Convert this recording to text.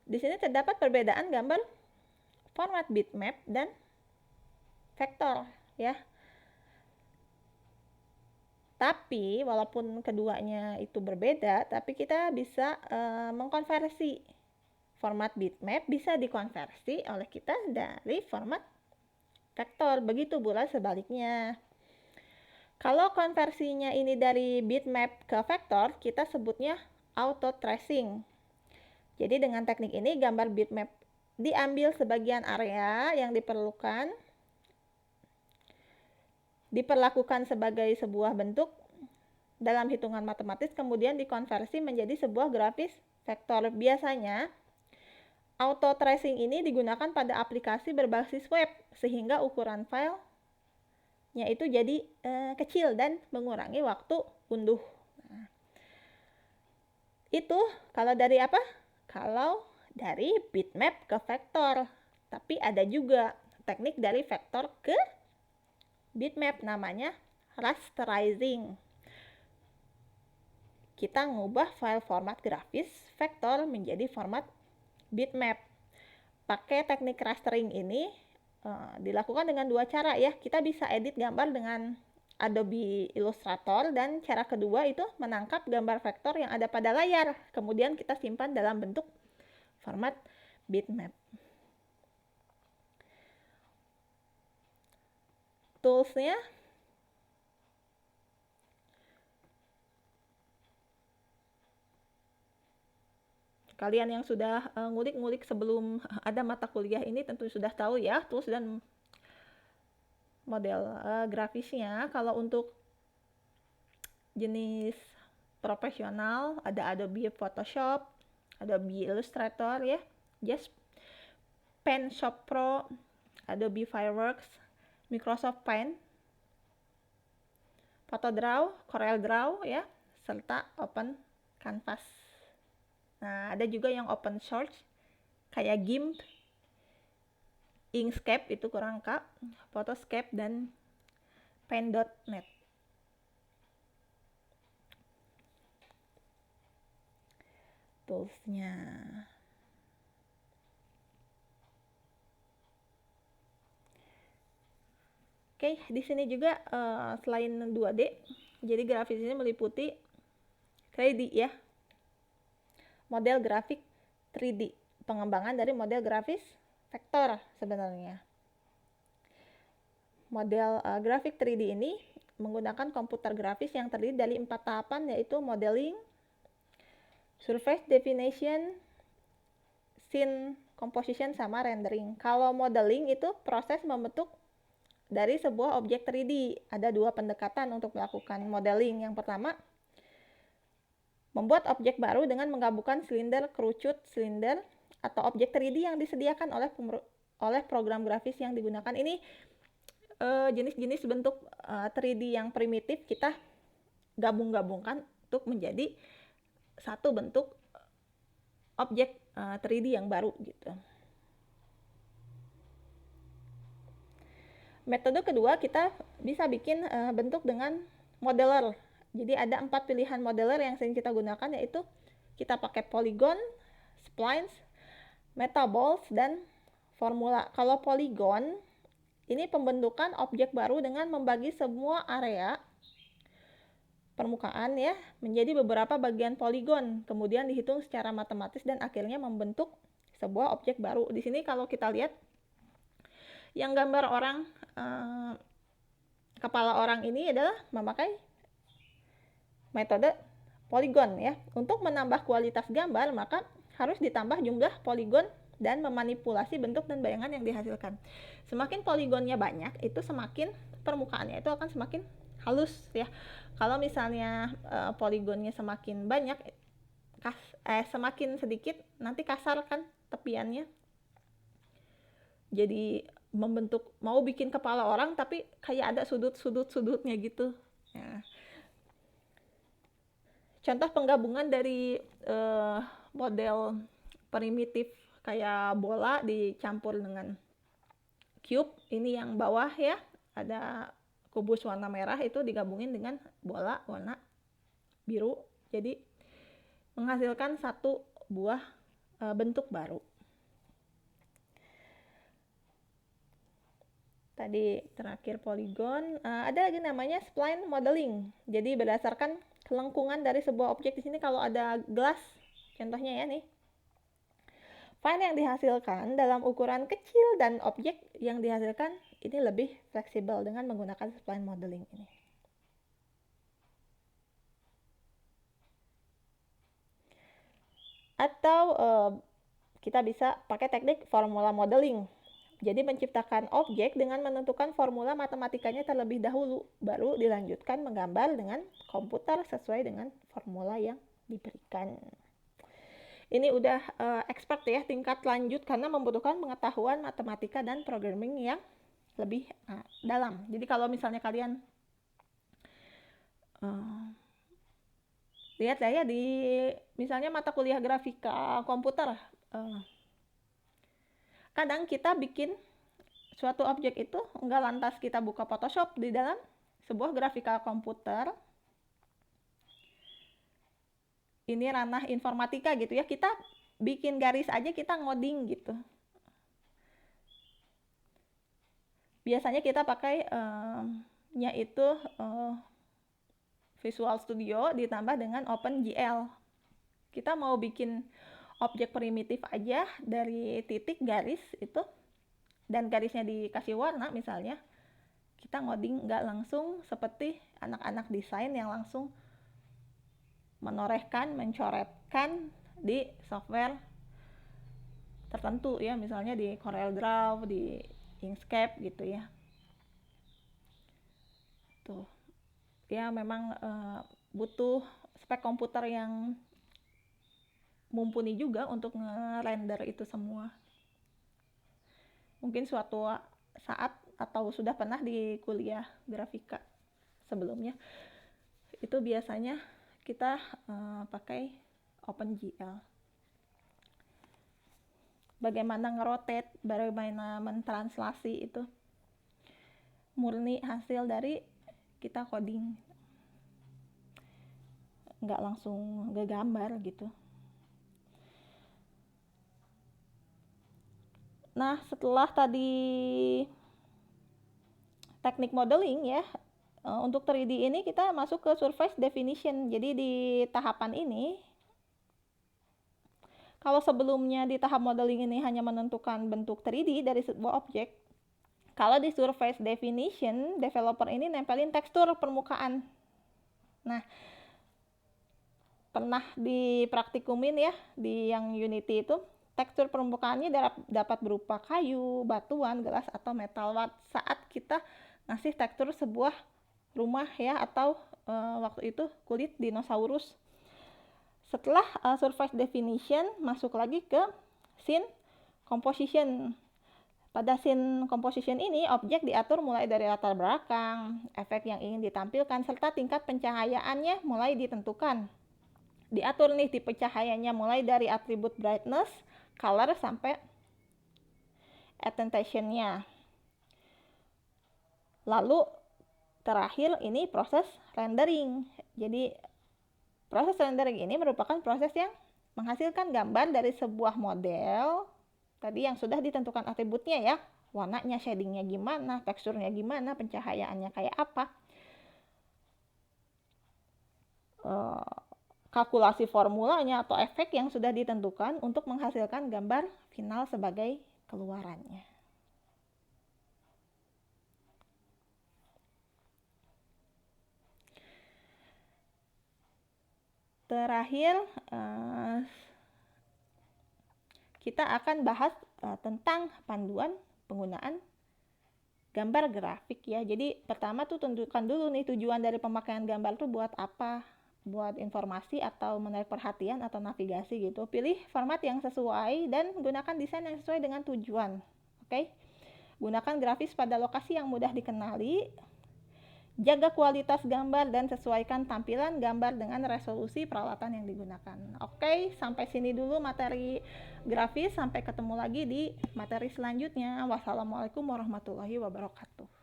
Di sini terdapat perbedaan gambar format bitmap dan vektor ya. Tapi walaupun keduanya itu berbeda, tapi kita bisa mengkonversi format bitmap, bisa dikonversi oleh kita dari format vektor. Begitu pula sebaliknya. Kalau konversinya ini dari bitmap ke vektor, kita sebutnya auto tracing. Jadi dengan teknik ini gambar bitmap diambil sebagian area yang diperlakukan sebagai sebuah bentuk dalam hitungan matematis, kemudian dikonversi menjadi sebuah grafis vektor. Biasanya auto tracing ini digunakan pada aplikasi berbasis web sehingga ukuran filenya itu jadi kecil dan mengurangi waktu unduh. Nah, itu kalau dari apa? Kalau dari bitmap ke vektor. Tapi ada juga teknik dari vektor ke bitmap, namanya rasterizing. Kita ngubah file format grafis vektor menjadi format bitmap. Pakai teknik rastering ini dilakukan dengan dua cara ya. Kita bisa edit gambar dengan Adobe Illustrator, dan cara kedua itu menangkap gambar vektor yang ada pada layar, kemudian kita simpan dalam bentuk format bitmap. Toolsnya kalian yang sudah ngulik-ngulik sebelum ada mata kuliah ini tentu sudah tahu ya tools dan model grafisnya. Kalau untuk jenis profesional ada Adobe Photoshop, Adobe Illustrator ya, Just Pen Shop Pro, Adobe Fireworks, Microsoft Paint, PhotoDraw, CorelDRAW ya, serta Open Canvas. Nah, ada juga yang open source kayak GIMP, Inkscape itu kurang lengkap, Photoscape dan Paint.net. Toolsnya. Oke, di sini juga selain 2D, jadi grafis ini meliputi 3D ya. Model grafik 3D, pengembangan dari model grafis vektor sebenarnya. Model grafik 3D ini menggunakan komputer grafis yang terdiri dari 4 tahapan, yaitu modeling, surface definition, scene composition, sama rendering. Kalau modeling itu proses membentuk dari sebuah objek 3D. Ada dua pendekatan untuk melakukan modeling. Yang pertama, membuat objek baru dengan menggabungkan silinder, kerucut, silinder, atau objek 3D yang disediakan oleh program grafis yang digunakan. Ini jenis-jenis bentuk 3D yang primitif kita gabung-gabungkan untuk menjadi satu bentuk objek 3D yang baru gitu. Metode kedua, kita bisa bikin bentuk dengan modeler. Jadi ada 4 pilihan modeler yang sering kita gunakan, yaitu kita pakai polygon, splines, metaballs, dan formula. Kalau polygon, ini pembentukan objek baru dengan membagi semua area permukaan ya menjadi beberapa bagian poligon, kemudian dihitung secara matematis dan akhirnya membentuk sebuah objek baru. Di sini kalau kita lihat yang gambar orang, kepala orang ini adalah memakai metode poligon ya. Untuk menambah kualitas gambar, maka harus ditambah jumlah poligon dan memanipulasi bentuk dan bayangan yang dihasilkan. Semakin poligonnya banyak, itu semakin permukaannya itu akan semakin halus ya. Kalau misalnya poligonnya semakin banyak, semakin sedikit, nanti kasar kan tepiannya. Jadi membentuk, mau bikin kepala orang tapi kayak ada sudut-sudutnya gitu ya. Contoh penggabungan dari model primitif kayak bola dicampur dengan cube, ini yang bawah ya, ada kubus warna merah, itu digabungin dengan bola warna biru, jadi menghasilkan satu buah bentuk baru. Tadi terakhir poligon, ada lagi namanya spline modeling. Jadi berdasarkan kelengkungan dari sebuah objek. Di sini kalau ada gelas, contohnya ya nih, file yang dihasilkan dalam ukuran kecil dan objek yang dihasilkan ini lebih fleksibel dengan menggunakan spline modeling ini. Atau kita bisa pakai teknik formula modeling. Jadi menciptakan objek dengan menentukan formula matematikanya terlebih dahulu, baru dilanjutkan menggambar dengan komputer sesuai dengan formula yang diberikan. Ini udah expert ya, tingkat lanjut karena membutuhkan pengetahuan matematika dan programming yang lebih dalam. Jadi kalau misalnya kalian lihat ya di misalnya mata kuliah grafika komputer, kadang kita bikin suatu objek itu enggak lantas kita buka Photoshop di dalam sebuah grafika komputer. Ini ranah informatika gitu ya, kita bikin garis aja, kita ngoding gitu. Biasanya kita pakai yaitu Visual Studio ditambah dengan OpenGL. Kita mau bikin objek primitif aja dari titik garis itu, dan garisnya dikasih warna misalnya, kita ngoding nggak langsung seperti anak-anak desain yang langsung menorehkan, mencoretkan di software tertentu ya, misalnya di CorelDRAW, di Inkscape gitu ya. Tuh ya, memang butuh spek komputer yang mumpuni juga untuk nge-render itu semua. Mungkin suatu saat atau sudah pernah di kuliah grafika sebelumnya, itu biasanya kita pakai OpenGL. Bagaimana ngerotate, bagaimana mentranslasi itu murni hasil dari kita coding, nggak langsung ngegambar gitu. Nah, setelah tadi teknik modeling ya, untuk 3D ini kita masuk ke surface definition. Jadi di tahapan ini, kalau sebelumnya di tahap modeling ini hanya menentukan bentuk 3D dari sebuah objek, kalau di surface definition, developer ini nempelin tekstur permukaan. Nah, pernah dipraktikumin ya di yang Unity itu, tekstur permukaannya dapat berupa kayu, batuan, gelas, atau metal. Saat kita ngasih tekstur sebuah rumah ya, atau waktu itu kulit dinosaurus. Setelah surface definition, masuk lagi ke scene composition. Pada scene composition ini, objek diatur mulai dari latar belakang, efek yang ingin ditampilkan, serta tingkat pencahayaannya mulai ditentukan. Diatur nih tipe cahayanya mulai dari atribut brightness, color, sampai attenuation-nya. Lalu terakhir ini proses rendering. Jadi proses rendering ini merupakan proses yang menghasilkan gambar dari sebuah model tadi yang sudah ditentukan atributnya ya, warnanya, shadingnya gimana, teksturnya gimana, pencahayaannya kayak apa, kalkulasi formulanya atau efek yang sudah ditentukan untuk menghasilkan gambar final sebagai keluarannya. Terakhir, kita akan bahas tentang panduan penggunaan gambar grafik ya. Jadi pertama tuh tentukan dulu nih tujuan dari pemakaian gambar tuh buat apa, buat informasi atau menarik perhatian atau navigasi gitu. Pilih format yang sesuai dan gunakan desain yang sesuai dengan tujuan. Oke? Gunakan grafis pada lokasi yang mudah dikenali. Jaga kualitas gambar dan sesuaikan tampilan gambar dengan resolusi peralatan yang digunakan. Oke, sampai sini dulu materi grafis. Sampai ketemu lagi di materi selanjutnya. Wassalamualaikum warahmatullahi wabarakatuh.